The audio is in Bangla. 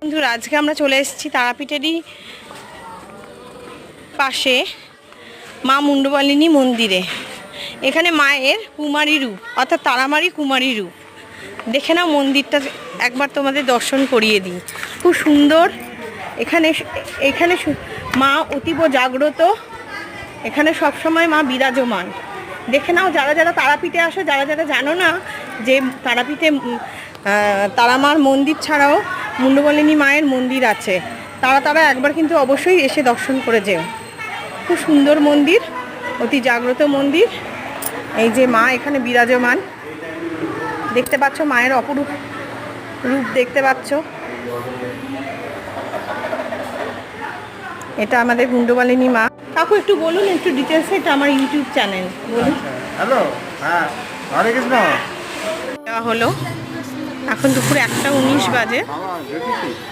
বন্ধুরা, আজকে আমরা চলে এসেছি তারাপীঠেরই পাশে মা মুন্ডমালিনী মন্দিরে। এখানে মায়ের কুমারী রূপ, অর্থাৎ তারামারি কুমারী রূপ। দেখে নাও মন্দিরটা, একবার তোমাদের দর্শন করিয়ে দিই। খুব সুন্দর। এখানে এখানে মা অতীব জাগ্রত। এখানে সবসময় মা বিরাজমান। দেখে নাও, যারা যারা তারাপীঠে আসো, যারা যারা জানো না যে তারাপীঠে তারামার মন্দির ছাড়াও মুন্ডমালিনী মায়ের মন্দির আছে, তারা একবার কিন্তু অবশ্যই এসে দর্শন করে যেও। খুব সুন্দর মন্দির, অতি জাগ্রত মন্দির। এই যে মা এখানে বিরাজমান, দেখতে পাচ্ছ মায়ের অপরূপ রূপ দেখতে পাচ্ছ। এটা আমাদের মুন্ডমালিনী মা। কাকু একটু বলুন, একটু ডিটেলসে। এটা আমার ইউটিউব চ্যানেল, বলুন। হ্যালো, হ্যাঁ, হরে কৃষ্ণ। দেওয়া হলো, এখন দুপুর 1:19 বাজে।